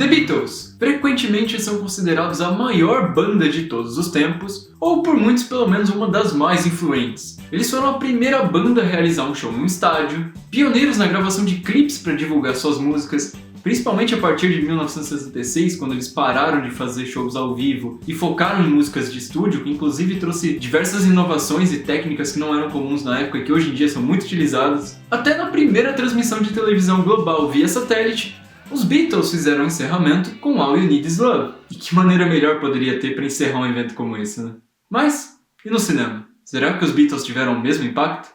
The Beatles frequentemente são considerados a maior banda de todos os tempos, ou por muitos pelo menos uma das mais influentes. Eles foram a primeira banda a realizar um show em um estádio, pioneiros na gravação de clipes para divulgar suas músicas, principalmente a partir de 1966, quando eles pararam de fazer shows ao vivo e focaram em músicas de estúdio, que inclusive trouxe diversas inovações e técnicas que não eram comuns na época e que hoje em dia são muito utilizadas. Até na primeira transmissão de televisão global via satélite, os Beatles fizeram o encerramento com All You Need Is Love. E que maneira melhor poderia ter para encerrar um evento como esse, né? Mas, e no cinema? Será que os Beatles tiveram o mesmo impacto?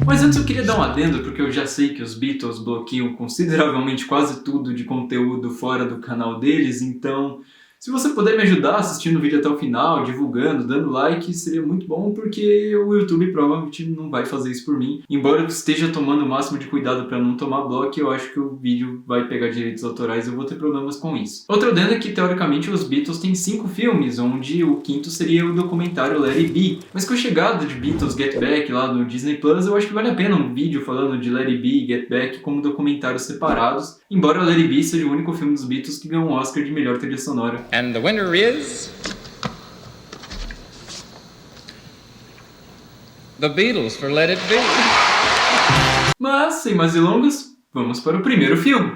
Mas antes eu queria dar um adendo, porque eu já sei que os Beatles bloqueiam consideravelmente quase tudo de conteúdo fora do canal deles, então se você puder me ajudar assistindo o vídeo até o final, divulgando, dando like, seria muito bom, porque o YouTube provavelmente não vai fazer isso por mim. Embora eu esteja tomando o máximo de cuidado para não tomar bloco, eu acho que o vídeo vai pegar direitos autorais e eu vou ter problemas com isso. Outro adendo é que, teoricamente, os Beatles têm 5 filmes, onde o quinto seria o documentário Let It Be. Mas com a chegada de Beatles Get Back lá no Disney Plus, eu acho que vale a pena um vídeo falando de Let It Be e Get Back como documentários separados, embora Let It Be seja o único filme dos Beatles que ganhou um Oscar de melhor trilha sonora. And the winner is The Beatles for Let It Be. Mas, sem mais delongas, vamos para o primeiro filme.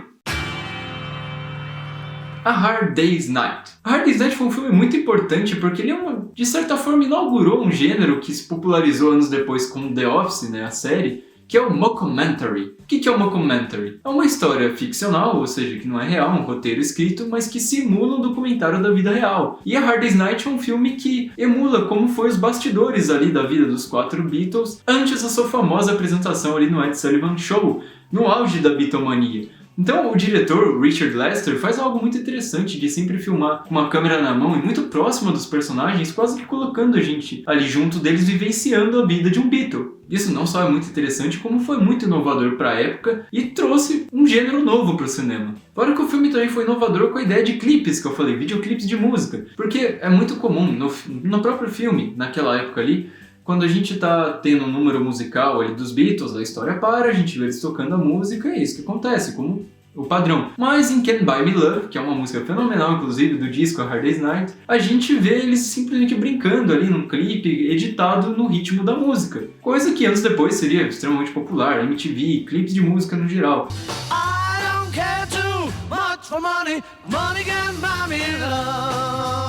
A Hard Day's Night. A Hard Day's Night foi um filme muito importante porque ele, de certa forma, inaugurou um gênero que se popularizou anos depois com The Office, né, a série, que é o mockumentary. O que é o mockumentary? É uma história ficcional, ou seja, que não é real, um roteiro escrito, mas que simula um documentário da vida real. E A Hard Day's Night é um filme que emula como foi os bastidores ali da vida dos 4 Beatles antes da sua famosa apresentação ali no Ed Sullivan Show, no auge da Beatlemania. Então o diretor, Richard Lester, faz algo muito interessante de sempre filmar com uma câmera na mão e muito próxima dos personagens, quase que colocando a gente ali junto deles vivenciando a vida de um Beatle. Isso não só é muito interessante, como foi muito inovador para a época e trouxe um gênero novo para o cinema. Fora que o filme também foi inovador com a ideia de clipes, que eu falei, videoclipes de música, porque é muito comum no próprio filme, naquela época ali, quando a gente tá tendo um número musical ali dos Beatles, a história para, a gente vê eles tocando a música e é isso que acontece, como o padrão. Mas em Can't Buy Me Love, que é uma música fenomenal, inclusive, do disco A Hard Day's Night, a gente vê eles simplesmente brincando ali num clipe editado no ritmo da música. Coisa que anos depois seria extremamente popular, MTV, clipes de música no geral. I don't care too much for money, money can buy me love.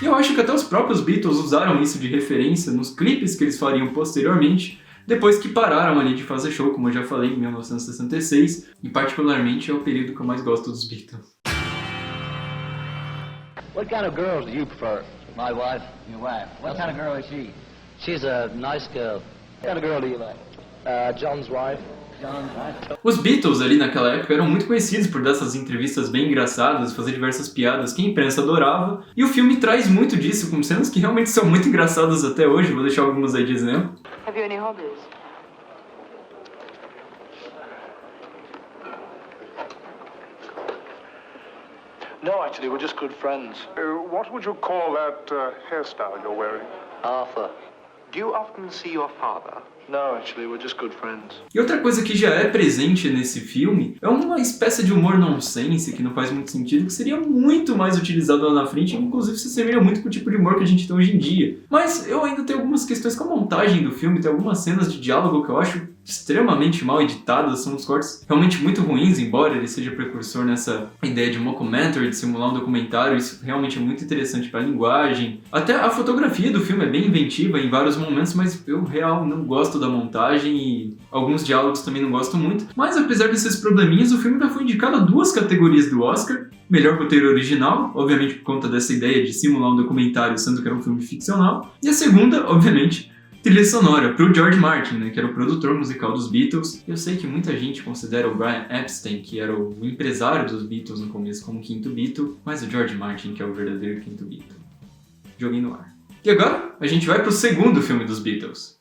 E eu acho que até os próprios Beatles usaram isso de referência nos clipes que eles fariam posteriormente, depois que pararam ali de fazer show, como eu já falei, em 1966, e particularmente é o período que eu mais gosto dos Beatles. What kind of girls do you prefer? My wife. Your wife. What kind of girl is she? She's a nice girl. What kind of girl do you like? John's wife. Os Beatles ali naquela época eram muito conhecidos por dar essas entrevistas bem engraçadas, fazer diversas piadas que a imprensa adorava, e o filme traz muito disso, com cenas que realmente são muito engraçadas até hoje, vou deixar algumas aí de exemplo. Have you any hobbies? No, actually, we're just good friends. What would you call that hairstyle you're wearing? Arthur. Do you often see your father? No, actually, we're just good friends. E outra coisa que já é presente nesse filme é uma espécie de humor nonsense que não faz muito sentido, que seria muito mais utilizado lá na frente, e inclusive se assemelha muito com o tipo de humor que a gente tem hoje em dia. Mas eu ainda tenho algumas questões com a montagem do filme, tem algumas cenas de diálogo que eu acho extremamente mal editadas, são uns cortes realmente muito ruins, embora ele seja precursor nessa ideia de mockumentary, de simular um documentário, isso realmente é muito interessante para a linguagem. Até a fotografia do filme é bem inventiva em vários momentos, mas eu real não gosto da montagem e alguns diálogos também não gosto muito. Mas apesar desses probleminhas, o filme já foi indicado a 2 categorias do Oscar. Melhor roteiro original, obviamente por conta dessa ideia de simular um documentário, sendo que era um filme ficcional. E a segunda, obviamente, trilha sonora, pro George Martin, né, que era o produtor musical dos Beatles. Eu sei que muita gente considera o Brian Epstein, que era o empresário dos Beatles no começo, como o quinto Beatle, mas o George Martin que é o verdadeiro quinto Beatle. Joguei no ar. E agora, a gente vai pro segundo filme dos Beatles.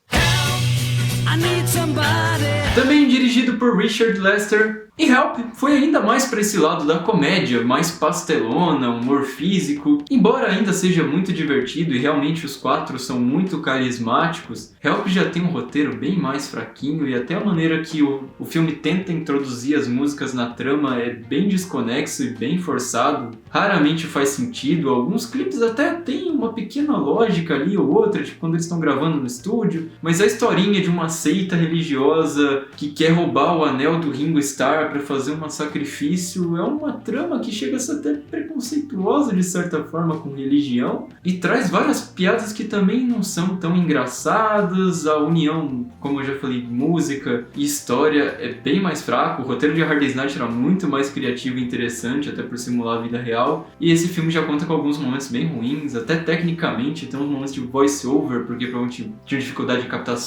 Também dirigido por Richard Lester. E Help foi ainda mais para esse lado da comédia, mais pastelona, humor físico. Embora ainda seja muito divertido e realmente os quatro são muito carismáticos, Help já tem um roteiro bem mais fraquinho e até a maneira que o filme tenta introduzir as músicas na trama é bem desconexo e bem forçado. Raramente faz sentido, alguns clipes até tem uma pequena lógica ali ou outra, tipo quando eles estão gravando no estúdio, mas a historinha de uma seita religiosa que quer roubar o anel do Ringo Starr para fazer um sacrifício é uma trama que chega a ser até preconceituosa de certa forma com religião e traz várias piadas que também não são tão engraçadas. A união, como eu já falei, música e história é bem mais fraco. O roteiro de Hard Day's Night era muito mais criativo e interessante, até por simular a vida real, e esse filme já conta com alguns momentos bem ruins, até tecnicamente tem uns momentos de voice-over, porque provavelmente tinha dificuldade de captar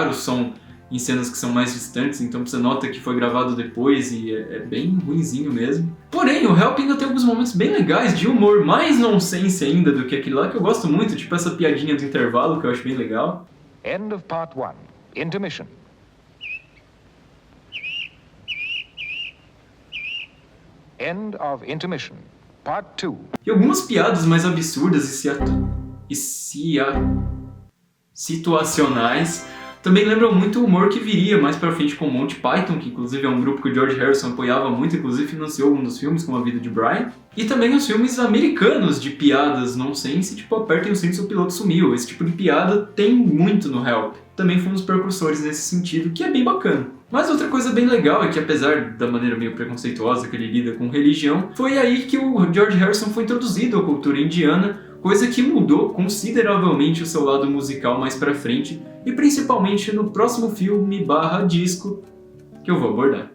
o som em cenas que são mais distantes, então você nota que foi gravado depois e é bem ruinzinho mesmo. Porém, o Help ainda tem alguns momentos bem legais de humor, mais nonsense ainda do que aquele lá que eu gosto muito, tipo essa piadinha do intervalo que eu acho bem legal. End of part 1. Intermission. End of intermission. Part 2. E algumas piadas mais absurdas e situacionais também lembram muito o humor que viria mais pra frente com Monty Python, que inclusive é um grupo que o George Harrison apoiava muito, inclusive financiou alguns dos filmes, como A Vida de Brian. E também os filmes americanos de piadas nonsense, tipo Apertem o Cinto, Seu Piloto Sumiu. Esse tipo de piada tem muito no Help. Também foi um dos precursores nesse sentido, que é bem bacana. Mas outra coisa bem legal é que, apesar da maneira meio preconceituosa que ele lida com religião, foi aí que o George Harrison foi introduzido à cultura indiana, coisa que mudou consideravelmente o seu lado musical mais pra frente, e principalmente no próximo filme / disco que eu vou abordar.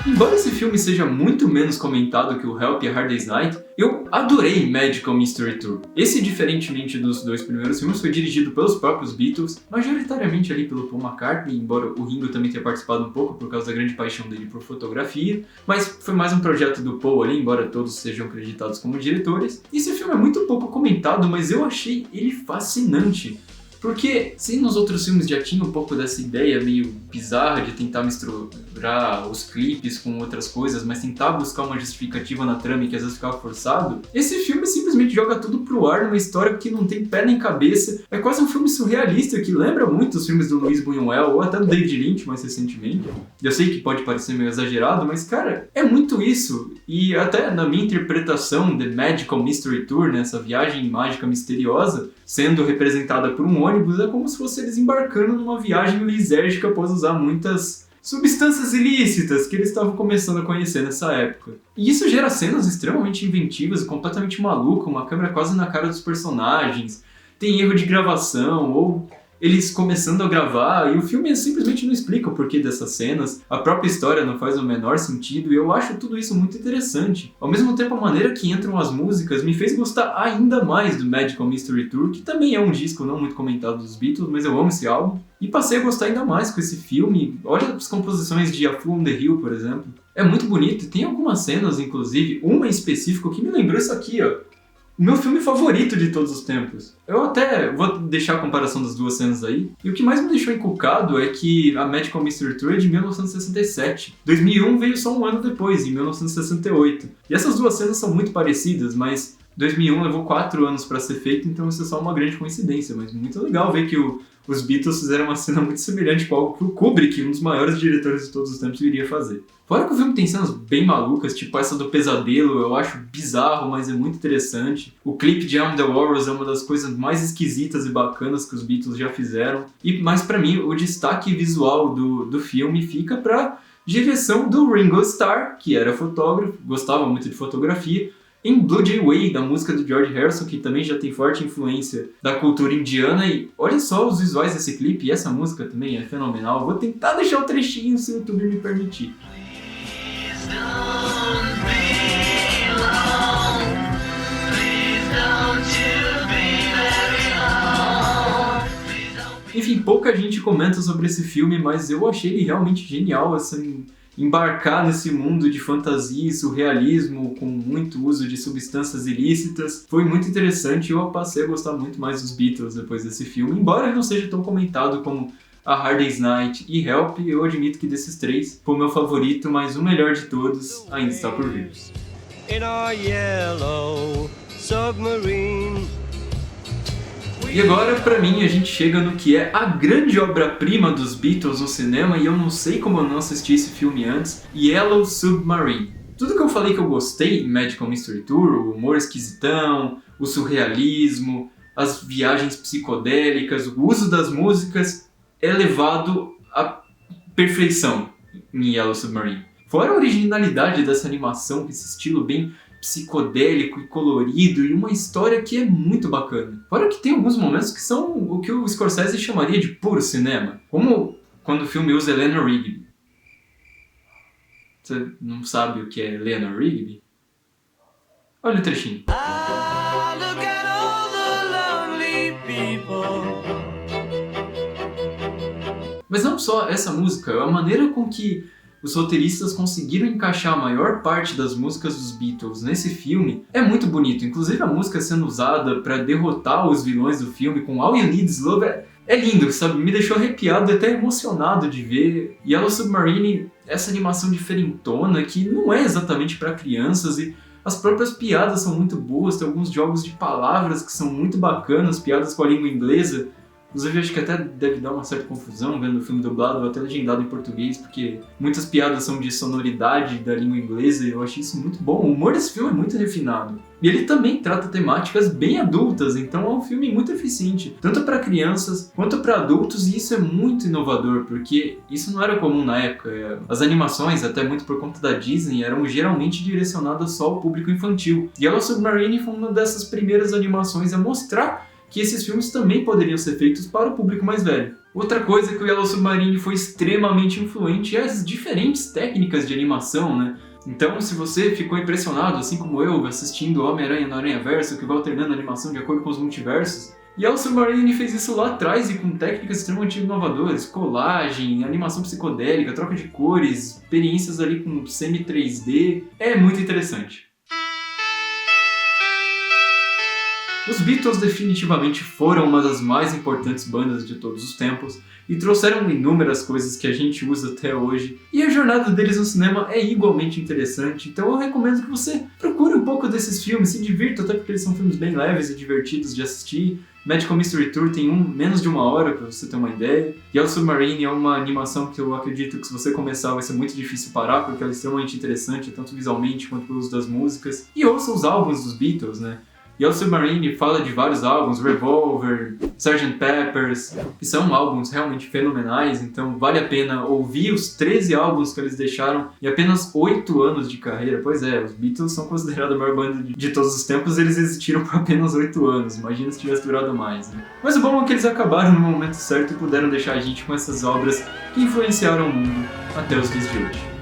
Embora esse filme seja muito menos comentado que o Help e a Hard Day's Night, eu adorei Magical Mystery Tour. Esse, diferentemente dos dois primeiros filmes, foi dirigido pelos próprios Beatles, majoritariamente ali pelo Paul McCartney, embora o Ringo também tenha participado um pouco por causa da grande paixão dele por fotografia, mas foi mais um projeto do Paul ali, embora todos sejam acreditados como diretores. Esse filme é muito pouco comentado, mas eu achei ele fascinante. Porque se nos outros filmes já tinha um pouco dessa ideia meio bizarra de tentar misturar os clipes com outras coisas, mas tentar buscar uma justificativa na trama e que às vezes ficava forçado, esse filme simplesmente joga tudo pro ar numa história que não tem pé nem cabeça. É quase um filme surrealista que lembra muito os filmes do Luis Buñuel ou até do David Lynch mais recentemente. Eu sei que pode parecer meio exagerado, mas cara, é muito isso. E até na minha interpretação The Magical Mystery Tour, né, essa viagem mágica misteriosa, sendo representada por um ônibus, é como se fosse eles embarcando numa viagem lisérgica após usar muitas substâncias ilícitas que eles estavam começando a conhecer nessa época. E isso gera cenas extremamente inventivas e completamente malucas, uma câmera quase na cara dos personagens, tem erro de gravação, ou eles começando a gravar, e o filme simplesmente não explica o porquê dessas cenas, a própria história não faz o menor sentido, e eu acho tudo isso muito interessante. Ao mesmo tempo, a maneira que entram as músicas me fez gostar ainda mais do Magical Mystery Tour, que também é um disco não muito comentado dos Beatles, mas eu amo esse álbum, e passei a gostar ainda mais com esse filme. Olha as composições de A Fool on the Hill, por exemplo. É muito bonito, e tem algumas cenas, inclusive, uma em específico que me lembrou isso aqui, ó. O meu filme favorito de todos os tempos. Eu até vou deixar a comparação das duas cenas aí. E o que mais me deixou encucado é que a Magical Mystery Tour é de 1967. 2001 veio só um ano depois, em 1968. E essas duas cenas são muito parecidas, mas 2001 levou 4 anos para ser feito, então isso é só uma grande coincidência. Mas muito legal ver que os Beatles fizeram uma cena muito semelhante com algo que o Kubrick, um dos maiores diretores de todos os tempos, iria fazer. Fora que o filme tem cenas bem malucas, tipo essa do pesadelo, eu acho bizarro, mas é muito interessante. O clipe de I'm the Walrus é uma das coisas mais esquisitas e bacanas que os Beatles já fizeram. Mas pra mim, o destaque visual do filme fica pra direção do Ringo Starr, que era fotógrafo, gostava muito de fotografia, em Blue Jay Way, da música do George Harrison, que também já tem forte influência da cultura indiana. E olha só os visuais desse clipe, e essa música também é fenomenal. Vou tentar deixar o trechinho se o YouTube me permitir. Enfim, pouca gente comenta sobre esse filme, mas eu achei ele realmente genial, assim, embarcar nesse mundo de fantasia e surrealismo com muito uso de substâncias ilícitas. Foi muito interessante e eu passei a gostar muito mais dos Beatles depois desse filme, embora ele não seja tão comentado como A Hard Day's Night e Help. Eu admito que desses três foi o meu favorito, mas o melhor de todos ainda está por vir. In our yellow submarine. E agora, pra mim, a gente chega no que é a grande obra-prima dos Beatles no cinema, e eu não sei como eu não assisti esse filme antes, Yellow Submarine. Tudo que eu falei que eu gostei em Magical Mystery Tour, o humor esquisitão, o surrealismo, as viagens psicodélicas, o uso das músicas, é levado à perfeição em Yellow Submarine. Fora a originalidade dessa animação, com esse estilo bem psicodélico e colorido, e uma história que é muito bacana. Fora que tem alguns momentos que são o que o Scorsese chamaria de puro cinema, como quando o filme usa Eleanor Rigby. Você não sabe o que é Eleanor Rigby? Olha o trechinho. Look at all the lonely people. Mas não só essa música, a maneira com que os roteiristas conseguiram encaixar a maior parte das músicas dos Beatles nesse filme é muito bonito. Inclusive a música sendo usada para derrotar os vilões do filme com All You Need Is Love é lindo, sabe? Me deixou arrepiado e até emocionado de ver. Yellow Submarine, essa animação diferentona que não é exatamente para crianças, e as próprias piadas são muito boas, tem alguns jogos de palavras que são muito bacanas, piadas com a língua inglesa. Inclusive, acho que até deve dar uma certa confusão vendo o filme dublado ou até legendado em português, porque muitas piadas são de sonoridade da língua inglesa e eu achei isso muito bom. O humor desse filme é muito refinado. E ele também trata temáticas bem adultas, então é um filme muito eficiente, tanto para crianças quanto para adultos, e isso é muito inovador, porque isso não era comum na época. As animações, até muito por conta da Disney, eram geralmente direcionadas só ao público infantil. E Yellow Submarine foi uma dessas primeiras animações a mostrar que esses filmes também poderiam ser feitos para o público mais velho. Outra coisa é que o Yellow Submarine foi extremamente influente é as diferentes técnicas de animação, né? Então, se você ficou impressionado, assim como eu, assistindo Homem-Aranha no Aranhaverso, que vai alternando a animação de acordo com os multiversos, Yellow Submarine fez isso lá atrás e com técnicas extremamente inovadoras, colagem, animação psicodélica, troca de cores, experiências ali com semi-3D, é muito interessante. Os Beatles definitivamente foram uma das mais importantes bandas de todos os tempos e trouxeram inúmeras coisas que a gente usa até hoje, e a jornada deles no cinema é igualmente interessante, então eu recomendo que você procure um pouco desses filmes, se divirta, até porque eles são filmes bem leves e divertidos de assistir. Magical Mystery Tour tem menos de 1 hora, pra você ter uma ideia. Yellow Submarine é uma animação que eu acredito que se você começar vai ser muito difícil parar, porque ela é extremamente interessante, tanto visualmente quanto pelo uso das músicas. E ouça os álbuns dos Beatles, né? Yellow Submarine fala de vários álbuns, Revolver, Sgt. Pepper's, que são álbuns realmente fenomenais, então vale a pena ouvir os 13 álbuns que eles deixaram em apenas 8 anos de carreira. Pois é, os Beatles são considerados a maior banda de todos os tempos, eles existiram por apenas 8 anos, imagina se tivesse durado mais, né? Mas o bom é que eles acabaram no momento certo e puderam deixar a gente com essas obras que influenciaram o mundo até os dias de hoje.